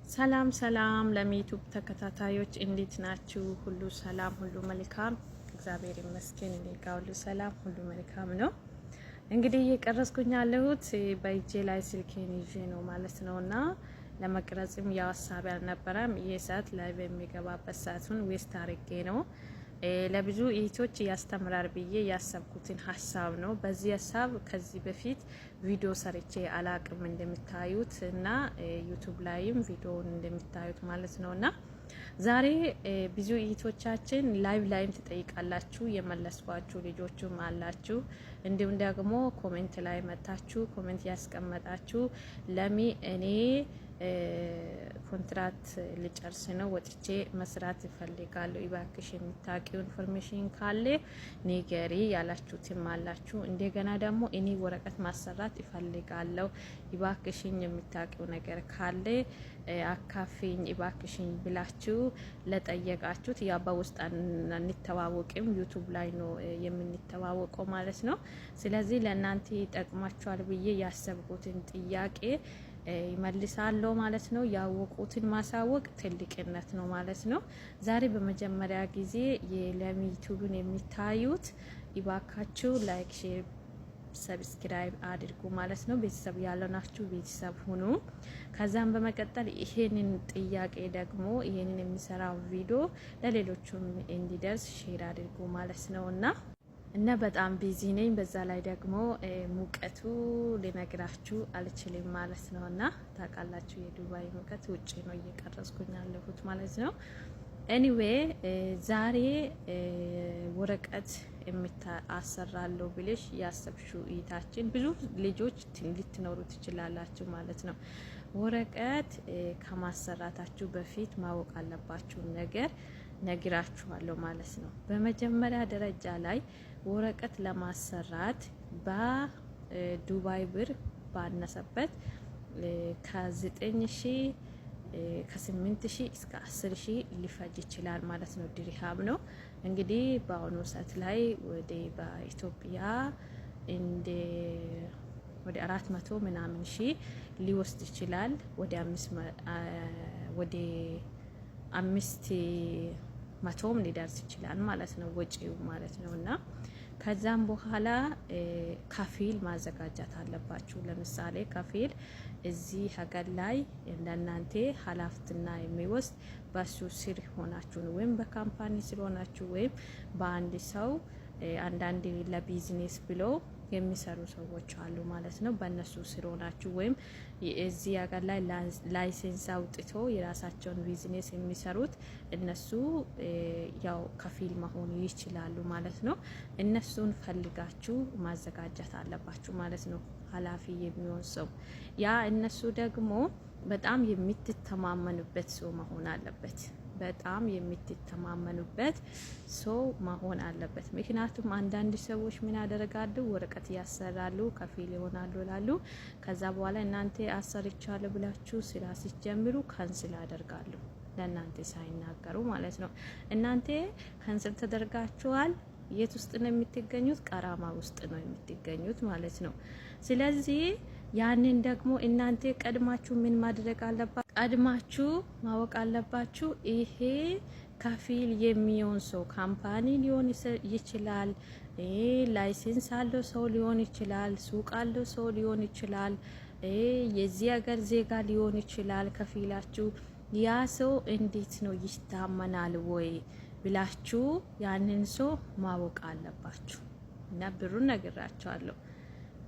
ሰላም ሰላም ለዩቲዩብ ተከታታዮች እንዴት ናችሁ? ሁሉ ሰላም፣ ሁሉ መልካም፣ እግዚአብሔር ይመስገን። እኔ ጋር ሁሉ ሰላም፣ ሁሉ መልካም ነው። እንግዲህ እየቀረስኩኝ ያለሁት በእጄ ላይ ስልኬን ይዤ ነው ማለት ነውና ለመቅረጽም ያው ሀሳብ ያልነበረም ይሄ ሰዓት ላይ በሚገባበት ሰዓቱን ዌስት አድርጌ ነው ለብዙ እህቶች ያስተምራል ብዬ ያሰብኩትን ሀሳብ ነው። በዚህ ሀሳብ ከዚህ በፊት ቪዲዮ ሰርቼ አላቅም እንደምታዩት እና ዩቲዩብ ላይም ቪዲዮውን እንደምታዩት ማለት ነውና ዛሬ ብዙ እህቶቻችን ላይቭ ላይም ትጠይቃላችሁ፣ የመለስኳችሁ ልጆችም አላችሁ። እንዲሁም ደግሞ ኮሜንት ላይ መጣችሁ ኮሜንት ያስቀመጣችሁ እኔ ኮንትራት ልጨርስ ነው ወጥቼ መስራት እፈልጋለሁ፣ ይባክሽ የምታውቂው ኢንፎርሜሽን ካለ ንገሪ ያላችሁትም አላችሁ። እንደገና ደግሞ እኔ ወረቀት ማሰራት እፈልጋለሁ፣ ይባክሽኝ የምታውቂው ነገር ካለ አካፊኝ ይባክሽኝ ብላችሁ ለጠየቃችሁት ያ በውስጥ አንተዋወቅም፣ ዩቲዩብ ላይ ነው የምንተዋወቀው ማለት ነው። ስለዚህ ለእናንተ ይጠቅማችኋል ብዬ ያሰብኩትን ጥያቄ ይመልሳለሁ ማለት ነው። ያወቁትን ማሳወቅ ትልቅነት ነው ማለት ነው። ዛሬ በመጀመሪያ ጊዜ የለሚ ዩቲዩብን የሚታዩት ይባካችሁ ላይክ፣ ሼር፣ ሰብስክራይብ አድርጉ ማለት ነው። ቤተሰብ ያለናችሁ ቤተሰብ ሁኑ። ከዛም በመቀጠል ይሄንን ጥያቄ ደግሞ ይሄንን የሚሰራው ቪዲዮ ለሌሎቹም እንዲደርስ ሼር አድርጉ ማለት እና በጣም ቢዚ ነኝ። በዛ ላይ ደግሞ ሙቀቱ ልነግራችሁ አልችልም ማለት ነው። እና ታውቃላችሁ የዱባይ ሙቀት ውጪ ነው እየቀረጽኩኝ ያለሁት ማለት ነው። ኤኒዌይ ዛሬ ወረቀት አሰራለሁ ብለሽ ያሰብሽው እይታችን ብዙ ልጆች ልትኖሩ ትችላላችሁ ማለት ነው። ወረቀት ከማሰራታችሁ በፊት ማወቅ አለባችሁ ነገር ነግራችኋለሁ ማለት ነው። በመጀመሪያ ደረጃ ላይ ወረቀት ለማሰራት በዱባይ ብር ባነሰበት ከ9,000 ከ8,000 እስከ 10,000 ሊፈጅ ይችላል ማለት ነው። ድርሃም ነው እንግዲህ በአሁኑ ሰዓት ላይ በኢትዮጵያ ወደ 400 ምናምን ሺህ ሊወስድ ይችላል። ወደ 500 ሊደርስ ይችላል ማለት ነው ወጪው ማለት ነው። እና ከዛም በኋላ ከፊል ማዘጋጀት አለባችሁ። ለምሳሌ ከፊል እዚህ ሀገር ላይ ለእናንተ ኃላፊነትና የሚወስድ በሱ ስር ሆናችሁ ነው፣ ወይም በካምፓኒ ስር ሆናችሁ ወይም በአንድ ሰው አንዳንድ ለቢዝነስ ብሎ የሚሰሩ ሰዎች አሉ ማለት ነው። በእነሱ ስር ሆናችሁ ወይም እዚህ ሀገር ላይ ላይሰንስ አውጥቶ የራሳቸውን ቢዝነስ የሚሰሩት እነሱ ያው ከፊል መሆን ይችላሉ ማለት ነው። እነሱን ፈልጋችሁ ማዘጋጀት አለባችሁ ማለት ነው። ኃላፊ የሚሆን ሰው ያ እነሱ ደግሞ በጣም የምትተማመኑበት ሰው መሆን አለበት። በጣም የምትተማመኑበት ሰው መሆን አለበት። ምክንያቱም አንዳንድ ሰዎች ምን ያደርጋሉ? ወረቀት ያሰራሉ፣ ከፊል ይሆናሉ ላሉ ከዛ በኋላ እናንተ አሰርቻለሁ ብላችሁ ስራ ሲጀምሩ ካንስል ያደርጋሉ፣ ለእናንተ ሳይናገሩ ማለት ነው። እናንተ ካንስል ተደርጋችኋል። የት ውስጥ ነው የምትገኙት? ቀራማ ውስጥ ነው የምትገኙት ማለት ነው። ስለዚህ ያንን ደግሞ እናንተ ቀድማችሁ ምን ማድረግ አለባችሁ? ቀድማችሁ ማወቅ አለባችሁ። ይሄ ከፊል የሚሆን ሰው ካምፓኒ ሊሆን ይችላል፣ ላይሰንስ አለው ሰው ሊሆን ይችላል፣ ሱቅ አለው ሰው ሊሆን ይችላል፣ የዚህ ሀገር ዜጋ ሊሆን ይችላል። ከፊላችሁ ያ ሰው እንዴት ነው ይታመናል ወይ ብላችሁ ያንን ሰው ማወቅ አለባችሁ። እና ብሩን ነግራችኋለሁ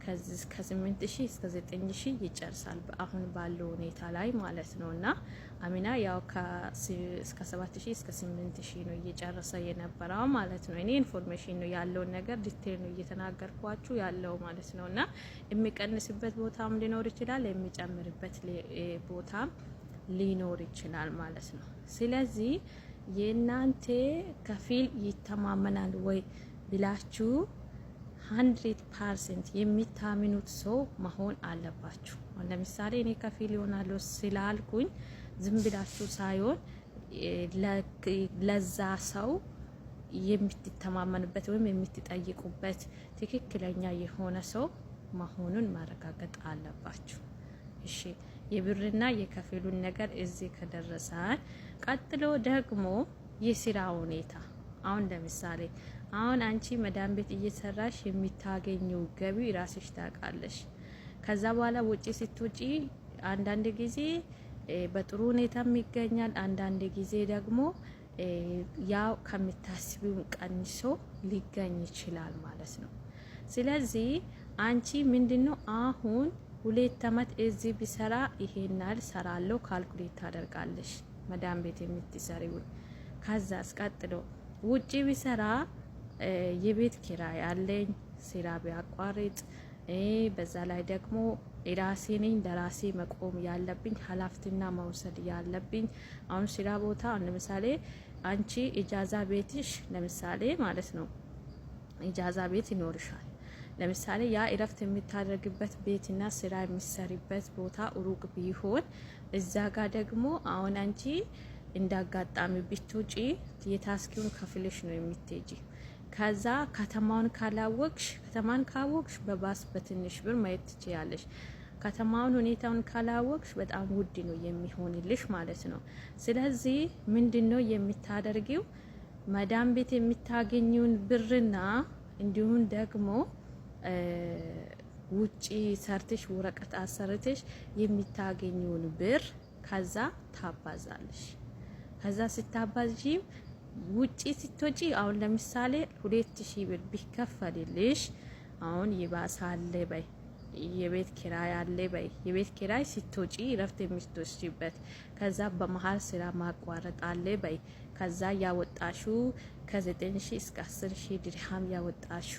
ከ8,000 እስከ 9,000 ይጨርሳል አሁን ባለው ሁኔታ ላይ ማለት ነው። እና አሚና ያው እስከ 7,000 እስከ 8,000 ነው እየጨረሰ የነበረው ማለት ነው። እኔ ኢንፎርሜሽን ነው ያለውን ነገር ዲቴል ነው እየተናገርኳችሁ ያለው ማለት ነው። እና የሚቀንስበት ቦታም ሊኖር ይችላል፣ የሚጨምርበት ቦታም ሊኖር ይችላል ማለት ነው። ስለዚህ የእናንተ ከፊል ይተማመናል ወይ ብላችሁ 100% የሚታምኑት ሰው መሆን አለባችሁ። ለምሳሌ እኔ ከፊል ይሆናል ስላልኩኝ ዝም ብላችሁ ሳይሆን ለዛ ሰው የምትተማመኑበት ወይም የምትጠይቁበት ትክክለኛ የሆነ ሰው መሆኑን ማረጋገጥ አለባችሁ። እሺ የብርና የከፊሉን ነገር እዚህ ከደረሳን ቀጥሎ ደግሞ የስራ ሁኔታ አሁን ለምሳሌ አሁን አንቺ መዳም ቤት እየሰራሽ የሚታገኘው ገቢ ራስሽ ታውቃለሽ። ከዛ በኋላ ውጪ ስትወጪ አንዳንድ ጊዜ በጥሩ ሁኔታም ይገኛል፣ አንዳንድ ጊዜ ደግሞ ያው ከምታስቢው ቀንሶ ሊገኝ ይችላል ማለት ነው። ስለዚህ አንቺ ምንድነው አሁን 2 አመት እዚህ ቢሰራ ይሄናል ሰራለው ካልኩሌት ታደርጋለሽ መዳም ቤት የምትሰሪው። ከዛ አስቀጥሎ ውጪ ቢሰራ የቤት ኪራይ አለኝ ስራ ቢያቋርጥ በዛ ላይ ደግሞ ራሴ ነኝ ለራሴ መቆም ያለብኝ ኃላፊነትና መውሰድ ያለብኝ። አሁን ስራ ቦታ ለምሳሌ አንቺ ኢጃዛ ቤትሽ ለምሳሌ ማለት ነው ኢጃዛ ቤት ይኖርሻል። ለምሳሌ ያ እረፍት የምታደርግበት ቤትና ስራ የሚሰሪበት ቦታ ሩቅ ቢሆን እዛ ጋር ደግሞ አሁን አንቺ እንዳጋጣሚ ብትውጪ የታስኪውን ከፍለሽ ነው የምትሄጂ። ከዛ ከተማውን ካወቅሽ በባስ በትንሽ ብር ማየት ትችያለሽ። ከተማውን ሁኔታውን ካላወቅሽ በጣም ውድ ነው የሚሆንልሽ ማለት ነው። ስለዚህ ምንድነው የምታደርጊው መዳም ቤት የምታገኙን ብርና እንዲሁም ደግሞ ውጪ ሰርተሽ ወረቀት አሰርተሽ የሚታገኙን ብር ከዛ ታባዛለሽ። ከዛ ስታባዢ ውጪ ስትወጪ አሁን ለምሳሌ 2000 ብር ቢከፈልልሽ አሁን ይባሳል በይ የቤት ኪራይ አለ በይ የቤት ኪራይ ስትወጪ ረፍት የምትወስጂበት ከዛ በመሃል ስራ ማቋረጥ አለ በይ ከዛ ያወጣሹ ከ9000 እስከ 10000 ድርሃም ያወጣሹ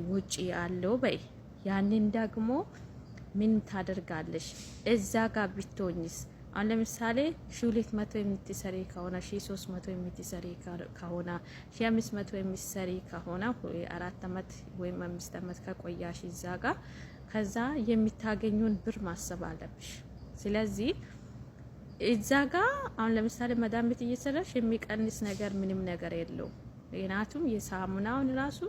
ውጪ አለው በይ። ያንን ደግሞ ምን ታደርጋለሽ እዛ ጋር ብትሆኝስ አሁን ለምሳሌ 1200 የምትሰሪ ከሆነ 1300 የምትሰሪ ከሆነ 1500 የምትሰሪ ከሆነ 4 አመት ወይም 5 አመት ከቆያሽ እዛ ጋር ከዛ የሚታገኙን ብር ማሰብ አለብሽ። ስለዚህ እዛ ጋር አሁን ለምሳሌ መዳም ቤት እየሰራሽ የሚቀንስ ነገር ምንም ነገር የለውም። ምክንያቱም የሳሙናውን ራሱ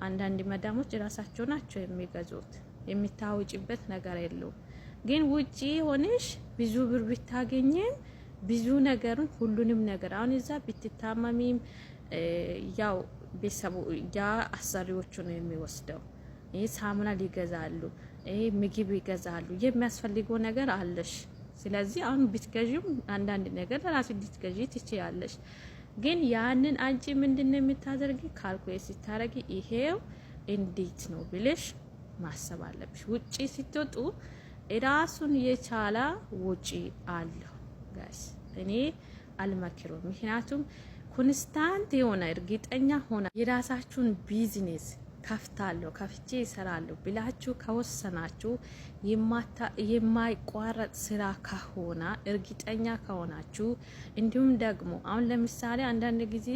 አንዳንድ መዳሞች ራሳቸው ናቸው የሚገዙት፣ የሚታወጭበት ነገር የለውም። ግን ውጪ ሆነሽ ብዙ ብር ብታገኝም ብዙ ነገሩን ሁሉንም ነገር አሁን እዛ ብትታመሚም ያው ቤተሰቡ ያ አሰሪዎቹ ነው የሚወስደው። ሳሙና ሊገዛሉ፣ ምግብ ይገዛሉ፣ የሚያስፈልገው ነገር አለሽ። ስለዚህ አሁን ብትገዢም አንዳንድ ነገር ለራሱ ልትገዢ ትችያለሽ። ግን ያንን አንቺ ምንድነው የምታደርጊ ካልኩሌት ስታረጊ ይሄው እንዴት ነው ብለሽ ማሰብ አለብሽ። ውጪ ስትወጡ ራሱን የቻለ ውጪ አለው ጋይስ። እኔ አልመክረውም። ምክንያቱም ኮንስታንት የሆነ እርግጠኛ ሆነ የራሳችሁን ቢዝነስ ከፍቼ ይሰራለሁ ብላችሁ ከወሰናችሁ የማይቋረጥ ስራ ከሆነ እርግጠኛ ከሆናችሁ እንዲሁም ደግሞ አሁን ለምሳሌ አንዳንድ ጊዜ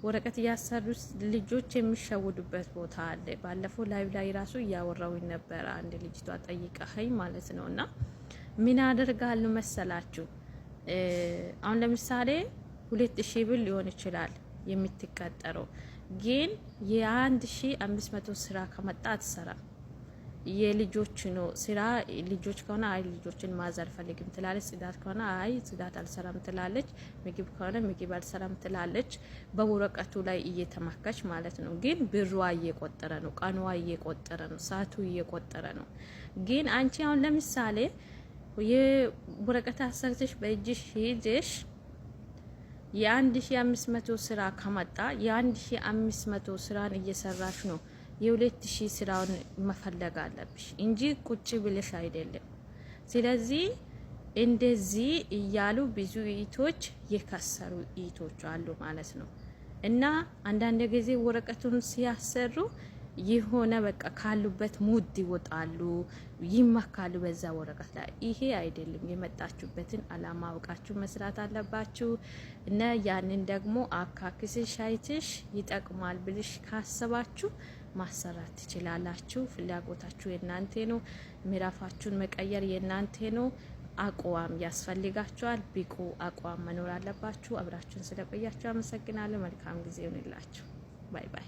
ወረቀት እያሰሩ ልጆች የሚሸውዱበት ቦታ አለ። ባለፈው ላይቭ ላይ ራሱ እያወራው ነበር አንድ ልጅቷ ጠይቀኸኝ ማለት ነውና ምን አደርጋሉ መሰላችሁ አሁን ለምሳሌ 2000 ብር ሊሆን ይችላል የምትቀጠረው ግን የ1500 ስራ ከመጣ አትሰራም። የልጆች ነው ስራ ልጆች ከሆነ አይ ልጆችን ማዘር ፈልግም ትላለች። ጽዳት ከሆነ አይ ጽዳት አልሰራም ትላለች። ምግብ ከሆነ ምግብ አልሰራም ትላለች። በወረቀቱ ላይ እየተማከች ማለት ነው። ግን ብሯ እየቆጠረ ነው፣ ቀኗ እየቆጠረ ነው፣ ሰዓቱ እየቆጠረ ነው። ግን አንቺ አሁን ለምሳሌ የወረቀት አሰርተሽ በእጅሽ ሄደሽ የ1500 ስራ ከመጣ የ1500 ስራን እየሰራሽ ነው። የ2000 ስራውን መፈለግ አለብሽ እንጂ ቁጭ ብለሽ አይደለም። ስለዚህ እንደዚህ እያሉ ብዙ እህቶች የከሰሩ እህቶች አሉ ማለት ነው። እና አንዳንድ ጊዜ ወረቀቱን ሲያሰሩ የሆነ በቃ ካሉበት ሙድ ይወጣሉ፣ ይመካሉ በዛ ወረቀት ላይ። ይሄ አይደለም። የመጣችሁበትን አላማ አውቃችሁ መስራት አለባችሁ። እና ያንን ደግሞ አካክስሽ አይተሽ ይጠቅማል ብልሽ ካሰባችሁ ማሰራት ትችላላችሁ። ፍላጎታችሁ የናንተ ነው። ምዕራፋችሁን መቀየር የናንተ ነው። አቋም ያስፈልጋችኋል። ቢቁ አቋም መኖር አለባችሁ። አብራችሁን ስለቆያችሁ አመሰግናለሁ። መልካም ጊዜ ይሁንላችሁ። ባይ ባይ።